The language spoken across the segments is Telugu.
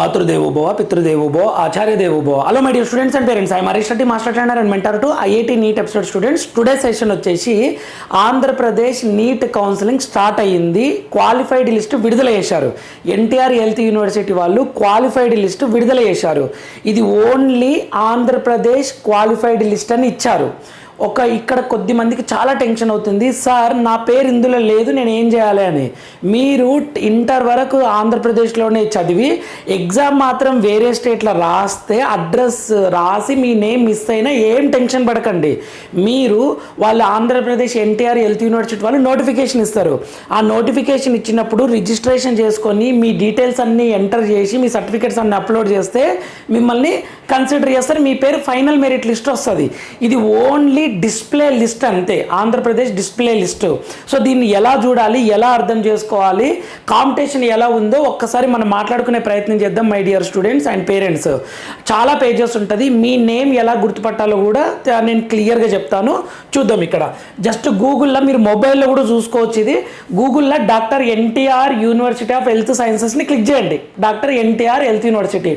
మాతృదేవో భవ పితృదేవో భవ ఆచార్య దేవో భవ. Hello my dear students and parents, I Harish Reddy, master trainer and mentor to IIT NEET episode students. Today session వచ్చేసి ఆంధ్రప్రదేశ్ నీట్ కౌన్సిలింగ్ స్టార్ట్ అయ్యింది. క్వాలిఫైడ్ లిస్ట్ విడుదల చేశారు. ఎన్టీఆర్ హెల్త్ యూనివర్సిటీ వాళ్ళు క్వాలిఫైడ్ లిస్ట్ విడుదల చేశారు. ఇది ఓన్లీ ఆంధ్రప్రదేశ్ క్వాలిఫైడ్ లిస్ట్ అని ఇచ్చారు. ఇక్కడ కొద్ది మందికి చాలా టెన్షన్ అవుతుంది, సార్ నా పేరు ఇందులో లేదు, నేను ఏం చేయాలి అని. మీరు ఇంటర్ వరకు ఆంధ్రప్రదేశ్లోనే చదివి ఎగ్జామ్ మాత్రం వేరే స్టేట్లో రాస్తే అడ్రస్ రాసి మీ నేమ్ మిస్ అయినా ఏం టెన్షన్ పడకండి. మీరు వాళ్ళు ఆంధ్రప్రదేశ్ ఎన్టీఆర్ హెల్త్ యూనివర్సిటీ వాళ్ళు నోటిఫికేషన్ ఇస్తారు. ఆ నోటిఫికేషన్ ఇచ్చినప్పుడు రిజిస్ట్రేషన్ చేసుకొని మీ డీటెయిల్స్ అన్నీ ఎంటర్ చేసి మీ సర్టిఫికేట్స్ అన్నీ అప్లోడ్ చేస్తే మిమ్మల్ని కన్సిడర్ చేస్తారు. మీ పేరు ఫైనల్ మెరిట్ లిస్ట్ వస్తుంది. ఇది ఓన్లీ డిస్ప్లే లిస్ట్ అంతే, ఆంధ్రప్రదేశ్ డిస్ప్లే లిస్ట్. సో దీన్ని ఎలా చూడాలి, ఎలా అర్థం చేసుకోవాలి, కాంపిటీషన్ ఎలా ఉందో ఒక్కసారి మనం మాట్లాడుకునే ప్రయత్నం చేద్దాం my dear students and parents. చాలా పేజెస్ ఉంటుంది. మీ నేమ్ ఎలా గుర్తుపట్టాలో కూడా నేను క్లియర్గా చెప్తాను. చూద్దాం. ఇక్కడ జస్ట్ గూగుల్లో మీరు మొబైల్లో కూడా చూసుకోవచ్చు. ఇది గూగుల్లో doctor NTR university of health సైన్సెస్ని క్లిక్ చేయండి. Doctor NTR health university,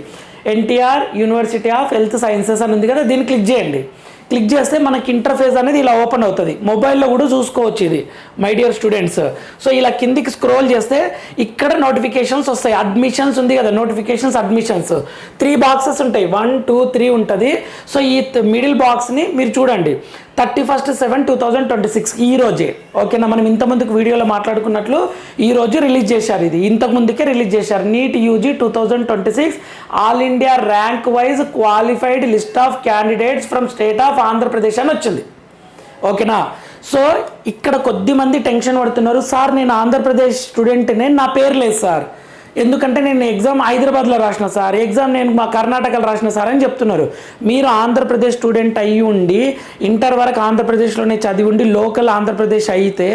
NTR university of health sciences అని ఉంది కదా, దీన్ని క్లిక్ చేయండి. క్లిక్ చేస్తే మనకి ఇంటర్ఫేస్ అనేది ఇలా ఓపెన్ అవుతుంది. మొబైల్లో కూడా చూసుకోవచ్చు ఇది మై డియర్ స్టూడెంట్స్. సో ఇలా కిందికి స్క్రోల్ చేస్తే ఇక్కడ నోటిఫికేషన్స్ వస్తాయి. అడ్మిషన్స్ ఉంది కదా, నోటిఫికేషన్స్ అడ్మిషన్స్ 3 బాక్సెస్ ఉంటాయి, 1, 2, 3 ఉంటుంది. సో ఈ మిడిల్ బాక్స్ని మీరు చూడండి. 31/7/2026 ఈ రోజే, ఓకేనా. మనం ఇంతకుముందుకు వీడియోలో మాట్లాడుకున్నట్లు ఈరోజు రిలీజ్ చేశారు. ఇది ఇంతకుముందుకే రిలీజ్ చేశారు. NEET UG 2026 all India rank wise qualified list of candidates from state of Andhra Pradesh అని వచ్చింది, ఓకేనా. సో ఇక్కడ కొద్దిమంది టెన్షన్ పడుతున్నారు, సార్ నేను ఆంధ్రప్రదేశ్ స్టూడెంట్నే, నా పేరు లేదు సార్, ఎందుకంటే నేను ఎగ్జామ్ హైదరాబాద్లో రాసిన సార్, ఎగ్జామ్ నేను మా కర్ణాటకలో రాసిన సార్ అని చెప్తున్నారు. మీరు ఆంధ్రప్రదేశ్ స్టూడెంట్ అయ్యి ఉండి ఇంటర్ వరకు ఆంధ్రప్రదేశ్లోనే చదివి ఉండి లోకల్ ఆంధ్రప్రదేశ్ అయితే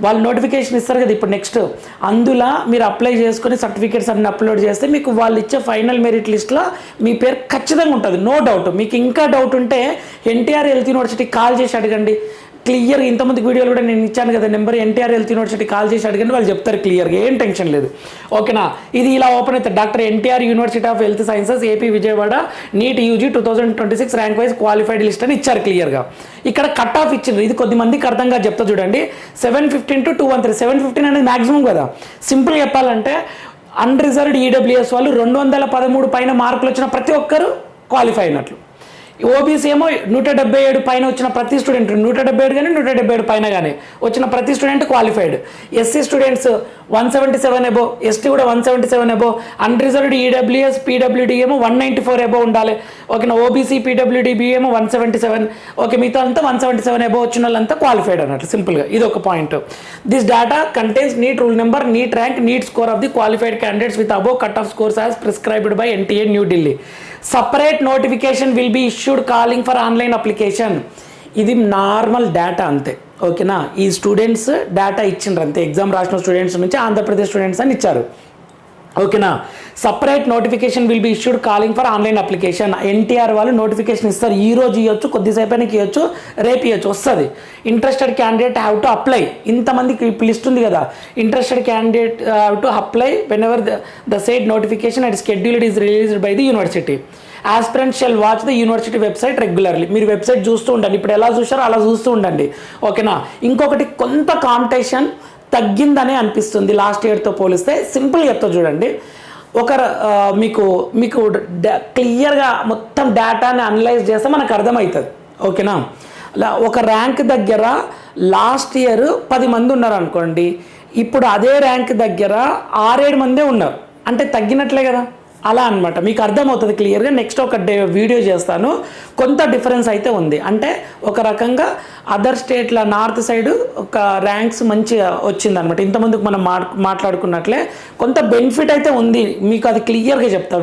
వాళ్ళు నోటిఫికేషన్ ఇస్తారు కదా ఇప్పుడు నెక్స్ట్, అందులో మీరు అప్లై చేసుకొని సర్టిఫికేట్స్ అన్ని అప్లోడ్ చేస్తే మీకు వాళ్ళు ఇచ్చే ఫైనల్ మెరిట్ లిస్ట్లో మీ పేరు ఖచ్చితంగా ఉంటుంది, నో డౌట్. మీకు ఇంకా డౌట్ ఉంటే ఎన్టీఆర్ హెల్త్ యూనివర్సిటీకి కాల్ చేసి అడగండి. క్లియర్గా ఇంతమంది వీడియోలు కూడా నేను ఇచ్చాను కదా number, NTR health university call చేసి అడిగండి, వాళ్ళు చెప్తారు క్లియర్గా, ఏం టెన్షన్ లేదు, ఓకేనా. ఇది ఇలా ఓపెన్ అవుతుంది. Doctor NTR university of health sciences AP Vijayawada NEET UG 2026 rank wise qualified list అని ఇచ్చారు క్లియర్గా. ఇక్కడ కట్ ఆఫ్ ఇచ్చిండ్రు. ఇది కొద్దిమందికి అర్థంగా చెప్తా చూడండి. 715 to 213. 715 అనేది మ్యాక్సిమం కదా. సింపుల్ చెప్పాలంటే అన్రిజర్వ్డ్ ఈడబ్ల్యూఎస్ వాళ్ళు 213 పైన మార్కులు వచ్చిన ప్రతి ఒక్కరు క్వాలిఫై అయినట్లు. ఓబీసీ ఏమో 177 పైన వచ్చిన ప్రతి స్టూడెంట్, 177 కానీ 177 పైన కానీ వచ్చిన ప్రతి స్టూడెంట్ క్వాలిఫైడ్. ఎస్సీ స్టూడెంట్స్ 177 అబో, ఎస్టీ కూడా 177 అబో, అన్రిజర్వ్డ్ ఈడబ్ల్యూఎస్ పీడబ్ల్యూడీ ఏమో 194 అబో ఉండాలి, ఓకేనా. ఓబీసీ పీడబ్ల్యూడీబీ ఏమో 177, ఓకే. మిగతా అంతా 177 అబో వచ్చిన వాళ్ళంతా క్వాలిఫైడ్ అన్నట్లు సింపుల్గా. ఇది ఒక point. This data contains NEET rule number, NEET rank, NEET score of the qualified candidates with above cut off scores as prescribed by NTA New Delhi. Separate notification will be issued calling for online application. ఇది నార్మల్ డేటా అంతే, ఓకేనా. ఈ స్టూడెంట్స్ డేటా ఇచ్చిండ్రు అంతే, ఎగ్జామ్ రాసిన స్టూడెంట్స్ నుంచి ఆంధ్రప్రదేశ్ స్టూడెంట్స్ అని ఇచ్చారు, ఓకేనా. Separate notification will be issued calling for online application. NTR వాళ్ళు నోటిఫికేషన్ ఇస్తారు, ఈ రోజు ఇవ్వచ్చు, కొద్దిసేపనికి ఇవ్వచ్చు, రేపు ఇవ్వచ్చు, వస్తుంది. Interested candidate have to apply. ఇంతమందికి లిస్ట్ ఉంది కదా, interested candidate have to apply whenever the set notification and scheduled is released by the university. Aspirants shall watch the university website regularly. మీరు వెబ్సైట్ చూస్తూ ఉండండి, ఇప్పుడు ఎలా చూసారో అలా చూస్తూ ఉండండి, ఓకేనా. ఇంకొకటి, కొంత కాంపిటీషన్ తగ్గిందనే అనిపిస్తుంది లాస్ట్ ఇయర్తో పోలిస్తే. సింపుల్ చెప్తా చూడండి. మీకు క్లియర్గా మొత్తం డేటాని అనలైజ్ చేస్తే మనకు అర్థమవుతుంది, ఓకేనా. ఒక ర్యాంక్ దగ్గర లాస్ట్ ఇయర్ 10 మంది ఉన్నారు అనుకోండి, ఇప్పుడు అదే ర్యాంక్ దగ్గర 6-7 మందే ఉన్నారు, అంటే తగ్గినట్లే కదా. అలా అనమాట, మీకు అర్థమవుతుంది క్లియర్గా. నెక్స్ట్ ఒక వీడియో చేస్తాను. కొంత డిఫరెన్స్ అయితే ఉంది, అంటే ఒక రకంగా అదర్ స్టేట్ల నార్త్ సైడ్ ఒక ర్యాంక్స్ మంచిగా వచ్చిందనమాట. ఇంతమందికి మనం మాట్లాడుకున్నట్లే కొంత బెనిఫిట్ అయితే ఉంది, మీకు అది క్లియర్గా చెప్తా.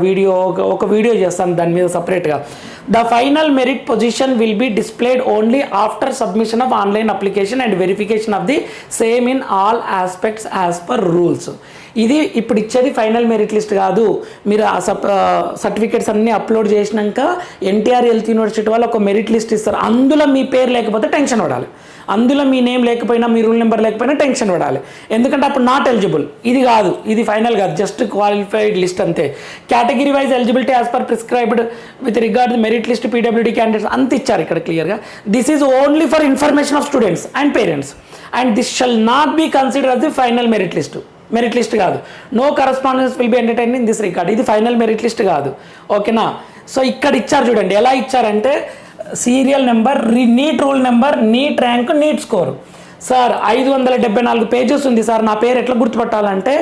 ఒక వీడియో చేస్తాను దాని మీద సపరేట్గా. The final merit position will be displayed only after submission of online application and verification of the same in all aspects as per rules. ఇది ఇప్పుడు ఇచ్చేది ఫైనల్ మెరిట్ లిస్ట్ కాదు. మీరు ఆ సర్టిఫికేట్స్ అన్నీ అప్లోడ్ చేసినాక ఎన్టీఆర్ హెల్త్ యూనివర్సిటీ వాళ్ళు ఒక మెరిట్ లిస్ట్ ఇస్తారు, అందులో మీ పేరు లేకపోతే టెన్షన్ పడాలి. అందులో మీ నేమ్ లేకపోయినా మీ రూల్ నెంబర్ లేకపోయినా టెన్షన్ పడాలి, ఎందుకంటే అప్పుడు నాట్ ఎలిజిబుల్. ఇది కాదు, ఇది ఫైనల్ కాదు, జస్ట్ క్వాలిఫైడ్ లిస్ట్ అంతే. Category wise eligibility as per prescribed with regard merit list PWD candidates అంత ఇచ్చారు ఇక్కడ క్లియర్గా. This is only for information of students and parents and this shall not be consider as the final merit list కాదు. No correspondence will be entertain in this record. ఇది ఫైనల్ మెరిట్ లిస్ట్ కాదు, ఓకేనా. సో ఇక్కడ ఇచ్చారు చూడండి, ఎలా ఇచ్చారంటే serial number, NEET rule number, NEET rank, NEET score. Sir 574 pages ఉంది సార్, నా పేరు ఎట్లా గుర్తుపట్టాలంటే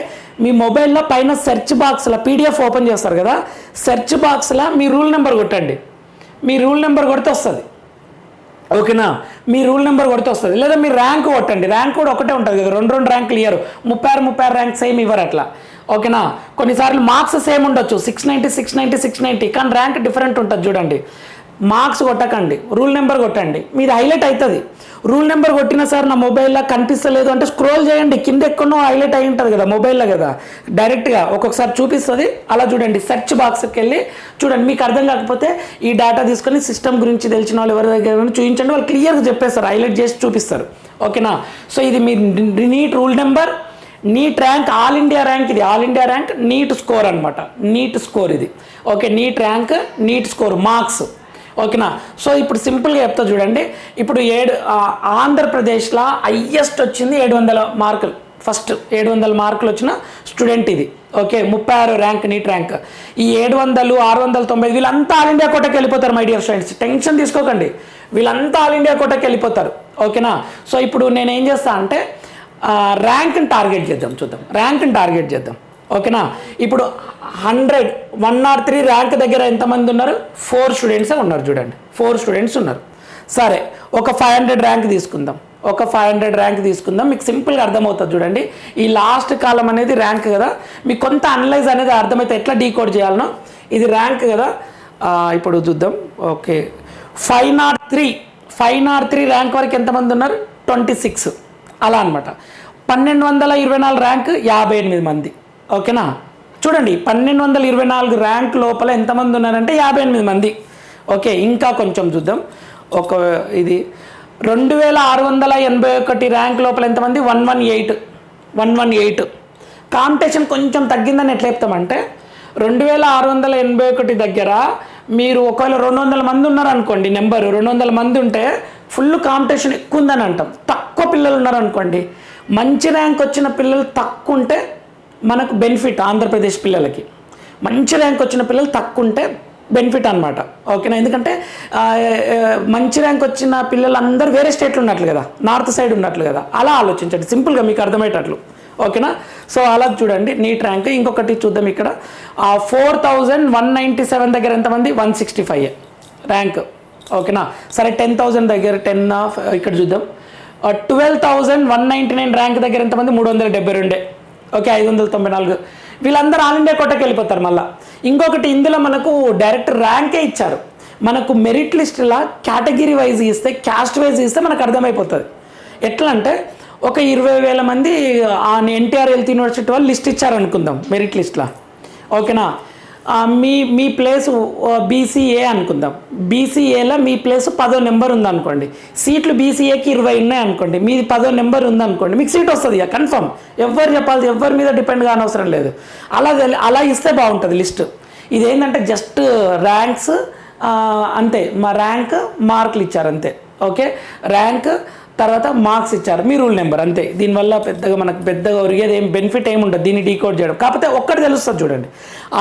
మీ మొబైల్లో పైన సెర్చ్ బాక్స్లో పీడిఎఫ్ ఓపెన్ చేస్తారు కదా, సెర్చ్ బాక్స్లో మీ రూల్ నెంబర్ కొట్టండి, మీ రూల్ నెంబర్ కొడితే వస్తుంది, ఓకేనా. మీ రూల్ నెంబర్ కొడితే వస్తుంది, లేదా మీ ర్యాంక్ కొట్టండి, ర్యాంక్ కూడా ఒకటే ఉంటుంది కదా, 2 ర్యాంకులు ఇయ్యరు, 36 ర్యాంక్ సేమ్ ఇవ్వరు అట్లా, ఓకేనా. కొన్నిసార్లు మార్క్స్ సేమ్ ఉండొచ్చు, 690 కానీ ర్యాంక్ డిఫరెంట్ ఉంటుంది చూడండి. మార్క్స్ కొట్టకండి, రూల్ నెంబర్ కొట్టండి, మీది హైలైట్ అవుతుంది. రూల్ నెంబర్ కొట్టిన సార్ నా మొబైల్లో కనిపిస్తలేదు అంటే స్క్రోల్ చేయండి, కింద ఎక్కడో హైలైట్ అయి ఉంటుంది కదా మొబైల్లో కదా, డైరెక్ట్గా ఒక్కొక్కసారి చూపిస్తుంది, అలా చూడండి. సెర్చ్ బాక్స్కి వెళ్ళి చూడండి, మీకు అర్థం కాకపోతే ఈ డేటా తీసుకొని సిస్టమ్ గురించి తెలిసిన వాళ్ళు ఎవరి దగ్గర చూపించండి, వాళ్ళు క్లియర్గా చెప్పేస్తారు, హైలైట్ చేసి చూపిస్తారు, ఓకేనా. సో ఇది మీ NEET rule number, NEET rank, all India rank, ఇది all India rank, NEET score అనమాట, నీట్ స్కోర్ ఇది, okay. NEET rank, NEET score, marks, ఓకేనా. సో ఇప్పుడు సింపుల్గా చెప్తా చూడండి. ఇప్పుడు ఆంధ్రప్రదేశ్లో హైయెస్ట్ వచ్చింది 700 మార్కులు, ఫస్ట్ 700 మార్కులు వచ్చిన స్టూడెంట్ ఇది, ఓకే. 36 rank NEET rank. ఈ 700, 690 వీళ్ళంతా ఆల్ ఇండియా కోటకి వెళ్ళిపోతారు మై డియర్ స్టూడెంట్స్, టెన్షన్ తీసుకోకండి, వీళ్ళంతా ఆల్ ఇండియా కోటకి వెళ్ళిపోతారు, ఓకేనా. సో ఇప్పుడు నేను ఏం చేస్తా అంటే ర్యాంక్ని టార్గెట్ చేద్దాం, చూద్దాం, ర్యాంక్ని టార్గెట్ చేద్దాం, ఓకేనా. ఇప్పుడు 103 ర్యాంక్ దగ్గర ఎంతమంది ఉన్నారు? 4 స్టూడెంట్సే ఉన్నారు చూడండి, 4 స్టూడెంట్స్ ఉన్నారు. సరే, ఒక 500 ర్యాంక్ తీసుకుందాం, ఒక 500 ర్యాంక్ తీసుకుందాం, మీకు సింపుల్గా అర్థమవుతుంది చూడండి. ఈ లాస్ట్ కాలం అనేది ర్యాంక్ కదా, మీకు కొంత అనలైజ్ అనేది అర్థమైతే ఎట్లా డీకోడ్ చేయాలనో. ఇది ర్యాంక్ కదా, ఇప్పుడు చూద్దాం, ఓకే. 503 ర్యాంక్ వరకు ఎంతమంది ఉన్నారు? 26, అలా అనమాట. 1224 ర్యాంక్ 58 మంది, ఓకేనా. చూడండి, 1224 ర్యాంక్ లోపల ఎంతమంది ఉన్నారంటే 58 మంది, ఓకే. ఇంకా కొంచెం చూద్దాం, ఒక ఇది 2681 ర్యాంక్ లోపల ఎంతమంది? 118. కాంపిటీషన్ కొంచెం తగ్గిందని ఎట్లా చెప్తామంటే 2681 దగ్గర మీరు ఒకవేళ 200 మంది ఉన్నారనుకోండి, నెంబర్ 200 మంది ఉంటే ఫుల్ కాంపిటీషన్ ఎక్కువ ఉందని అంటాం. తక్కువ పిల్లలు ఉన్నారనుకోండి, మంచి ర్యాంక్ వచ్చిన పిల్లలు తక్కువ ఉంటే మనకు బెనిఫిట్. ఆంధ్రప్రదేశ్ పిల్లలకి మంచి ర్యాంక్ వచ్చిన పిల్లలు తక్కువ ఉంటే బెనిఫిట్ అనమాట, ఓకేనా. ఎందుకంటే మంచి ర్యాంక్ వచ్చిన పిల్లలందరూ వేరే స్టేట్లో ఉన్నట్లు కదా, నార్త్ సైడ్ ఉన్నట్లు కదా, అలా ఆలోచించండి సింపుల్గా మీకు అర్థమయ్యేటట్లు, ఓకేనా. సో అలా చూడండి నీట్ ర్యాంక్. ఇంకొకటి చూద్దాం, ఇక్కడ 4197 దగ్గర ఎంతమంది? 165 ర్యాంక్, ఓకేనా. సరే 10,000 దగ్గర ఇక్కడ చూద్దాం, 12,199 ర్యాంక్ దగ్గర ఎంతమంది? 372, ఓకే. 594. వీళ్ళందరూ ఆల్ ఇండియా కోటకి వెళ్ళిపోతారు మళ్ళీ. ఇంకొకటి, ఇందులో మనకు డైరెక్ట్ ర్యాంకే ఇచ్చారు, మనకు మెరిట్ లిస్టులా కేటగిరీ వైజ్ ఇస్తే, క్యాస్ట్ వైజ్ ఇస్తే మనకు అర్థమైపోతుంది. ఎట్లా అంటే ఒక 20,000 మంది ఎన్టీఆర్ హెల్త్ యూనివర్సిటీ వాళ్ళు లిస్ట్ ఇచ్చారనుకుందాం మెరిట్ లిస్ట్లో, ఓకేనా. మీ ప్లేస్ బీసీఏ అనుకుందాం, బీసీఏలో మీ ప్లేస్ 10వ నెంబర్ ఉందనుకోండి, సీట్లు బీసీఏకి 20 ఉన్నాయి అనుకోండి, మీది 10వ నెంబర్ ఉందనుకోండి, మీకు సీట్ వస్తుంది ఇక కన్ఫర్మ్. ఎవరు చెప్పాలి, ఎవరి మీద డిపెండ్ కానవసరం లేదు. అలా ఇస్తే బాగుంటుంది లిస్టు. ఇదేంటంటే జస్ట్ ర్యాంక్స్ అంతే, మా ర్యాంక్ మార్కులు ఇచ్చారు అంతే, ఓకే. ర్యాంక్ తర్వాత మార్క్స్ ఇచ్చారు, మీ రూల్ నెంబర్ అంతే. దీనివల్ల మనకు పెద్దగా ఒరిగేది ఏం బెనిఫిట్ ఏమి ఉండదు దీన్ని డీకోడ్ చేయడం. కాకపోతే ఒక్కటి తెలుస్తుంది చూడండి,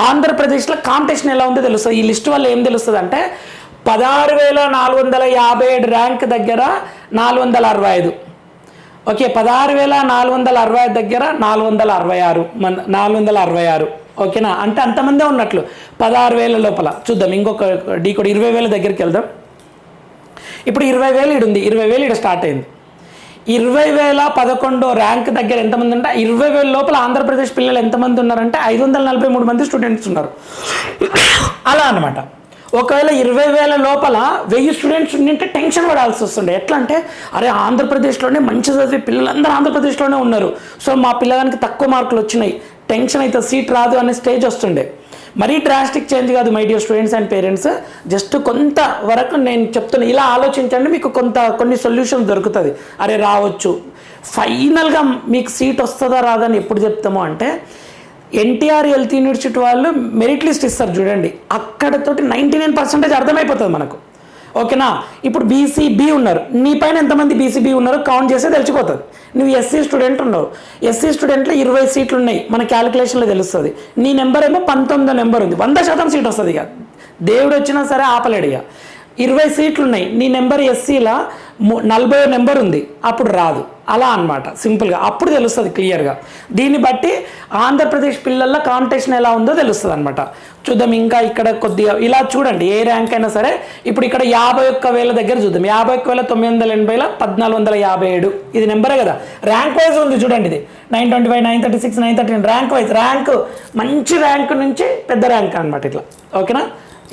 ఆంధ్రప్రదేశ్లో కాంపిటీషన్ ఎలా ఉందో తెలుస్తుంది. ఈ లిస్ట్ వల్ల ఏం తెలుస్తుంది అంటే 16,457 ర్యాంక్ దగ్గర 465, ఓకే. 16,465 దగ్గర 466, ఓకేనా. అంటే అంతమందే ఉన్నట్లు 16,000 లోపల. చూద్దాం ఇంకొక డీకోడ్, 20,000 దగ్గరికి వెళ్దాం. ఇప్పుడు 20,000 ఇడు ఉంది, 20,000 ఇడ స్టార్ట్ అయింది. 20,011 ర్యాంక్ దగ్గర ఎంతమంది అంటే 20,000 లోపల ఆంధ్రప్రదేశ్ పిల్లలు ఎంతమంది ఉన్నారంటే 543 మంది స్టూడెంట్స్ ఉన్నారు, అలా అనమాట. ఒకవేళ 20,000 లోపల 1000 స్టూడెంట్స్ ఉంటే టెన్షన్ పడాల్సి వస్తుండే. ఎట్లా అంటే అరే ఆంధ్రప్రదేశ్లోనే మంచి చదివే పిల్లలందరూ ఆంధ్రప్రదేశ్లోనే ఉన్నారు, సో మా పిల్లగానికి తక్కువ మార్కులు వచ్చినాయి, టెన్షన్ అయితే సీట్ రాదు అనే స్టేజ్ వస్తుండే. మరీ డ్రాస్టిక్ చేంజ్ కాదు my dear students and parents, just కొంత వరకు నేను చెప్తున్నా, ఇలా ఆలోచించండి, మీకు కొన్ని సొల్యూషన్ దొరుకుతుంది. అరే రావచ్చు, ఫైనల్గా మీకు సీట్ వస్తుందా రాదని ఎప్పుడు చెప్తామో అంటే ఎన్టీఆర్ హెల్త్ యూనివర్సిటీ వాళ్ళు మెరిట్ లిస్ట్ ఇస్తారు చూడండి, అక్కడతోటి 99% అర్థమైపోతుంది మనకు. ఓకేనా? ఇప్పుడు బీసీబీ ఉన్నారు, నీ పైన ఎంతమంది బీసీబీ ఉన్నారు కౌంట్ చేస్తే తెలిసిపోతుంది. నువ్వు ఎస్సీ స్టూడెంట్ ఉన్నావు, ఎస్సీ స్టూడెంట్లో 20 సీట్లు ఉన్నాయి, మన క్యాలిక్యులేషన్లో తెలుస్తుంది. నీ నెంబర్ ఏమో 19వ నెంబర్ ఉంది, 100% సీట్ వస్తుంది. ఇక దేవుడు వచ్చినా సరే ఆపలేడు. ఇక 20 సీట్లు ఉన్నాయి, నీ నెంబర్ ఎస్సీలా 40వ నెంబర్ ఉంది, అప్పుడు రాదు. అలా అనమాట సింపుల్గా, అప్పుడు తెలుస్తుంది క్లియర్గా. దీన్ని బట్టి ఆంధ్రప్రదేశ్ పిల్లల్లో కాంపిటీషన్ ఎలా ఉందో తెలుస్తుంది అనమాట. చూద్దాం ఇంకా ఇక్కడ కొద్దిగా ఇలా చూడండి, ఏ ర్యాంక్ అయినా సరే. ఇప్పుడు ఇక్కడ 51,000 దగ్గర చూద్దాం, 51,980లో 1,457 ఇది నెంబరే కదా, ర్యాంక్ వైజ్ ఉంది చూడండి. ఇది 925, 936, 939 ర్యాంక్ వైజ్, ర్యాంక్ మంచి ర్యాంక్ నుంచి పెద్ద ర్యాంక్ అనమాట ఇట్లా. ఓకేనా?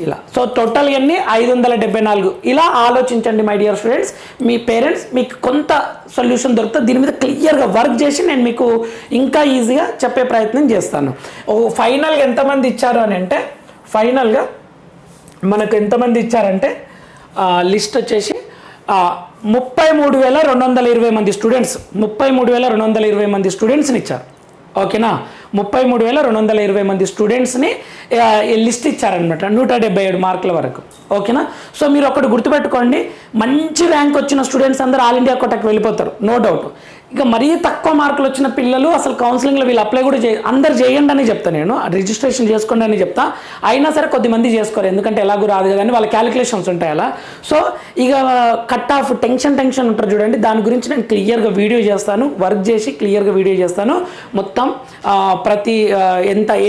ఇలా సో టోటల్ ఎన్ని 574. ఇలా ఆలోచించండి my dear students. Me parents మీకు కొంత సొల్యూషన్ దొరుకుతుంది, దీని మీద క్లియర్గా వర్క్ చేసి నేను మీకు ఇంకా ఈజీగా చెప్పే ప్రయత్నం చేస్తాను. ఫైనల్గా ఎంతమంది ఇచ్చారు అని అంటే, ఫైనల్గా మనకు ఎంతమంది ఇచ్చారంటే లిస్ట్ వచ్చేసి 33,220 మంది స్టూడెంట్స్, 33,220 మంది స్టూడెంట్స్ని ఇచ్చారు. ఓకేనా? 33,220 మంది స్టూడెంట్స్ని లిస్ట్ ఇచ్చారనమాట, 177 మార్కుల వరకు. ఓకేనా? సో మీరు ఒకటి గుర్తుపెట్టుకోండి, మంచి ర్యాంక్ వచ్చిన స్టూడెంట్స్ అందరూ ఆల్ ఇండియా కోటాకి వెళ్ళిపోతారు, నో డౌట్. ఇక మరీ తక్కువ మార్కులు వచ్చిన పిల్లలు అసలు కౌన్సిలింగ్లో వీళ్ళు అప్లై కూడా అందరు చేయండి అని చెప్తాను నేను, రిజిస్ట్రేషన్ చేసుకోండి అని చెప్తా. అయినా సరే కొద్దిమంది చేసుకోరు, ఎందుకంటే ఎలాగూ రాదు కదా అని వాళ్ళ క్యాలిక్యులేషన్స్ ఉంటాయి అలా. సో ఇక కట్ ఆఫ్ టెన్షన్ ఉంటారు చూడండి, దాని గురించి నేను క్లియర్గా వీడియో చేస్తాను, వర్క్ చేసి క్లియర్గా వీడియో చేస్తాను. మొత్తం ప్రతి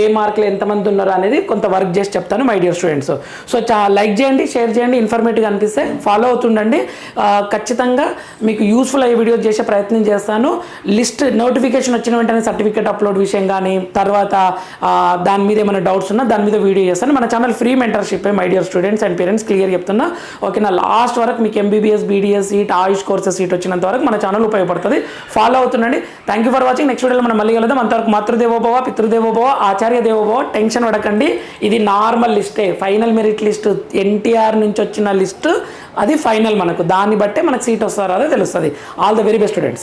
ఏ మార్కులు ఎంతమంది ఉన్నారు అనేది కొంత వర్క్ చేసి చెప్తాను my dear students. So like చేయండి, షేర్ చేయండి, ఇన్ఫర్మేటివ్గా అనిపిస్తే ఫాలో అవుతుండండి. ఖచ్చితంగా మీకు యూస్ఫుల్ అయ్యే వీడియో చేసే ప్రయత్నం చేస్తాను. లిస్ట్ నోటిఫికేషన్ వచ్చిన వెంటనే సర్టిఫికేట్ అప్లోడ్ విషయం కానీ, తర్వాత దాని మీద ఏమైనా డౌట్స్ ఉన్నా దాని మీద వీడియో చేస్తాను. మన channel free mentorship my dear students and parents, clear చెప్తున్నా. ఓకేనా? లాస్ట్ వరకు మీకు MBBS, BDS seat, Ayush courses seat వచ్చినంత వరకు మన ఛానల్ ఉపయోగపడుతుంది. ఫాలో అవుతుండండి. Thank you for watching. Next వీడియోలో మనం మళ్ళీ కలుద్దాం. అంతవరకు మాతృదేవోభవ, పితృదేవోభవ, ఆచార్య దేవోభవ. టెన్షన్ పడకండి, ఇది నార్మల్ లిస్టే, ఫైనల్ మెరిట్ లిస్ట్, ఎన్టీఆర్ నుంచి వచ్చిన లిస్ట్, అది ఫైనల్. మనకు దాన్ని బట్టే మనకు సీట్ వస్తారో అదే తెలుస్తుంది. All the very best students.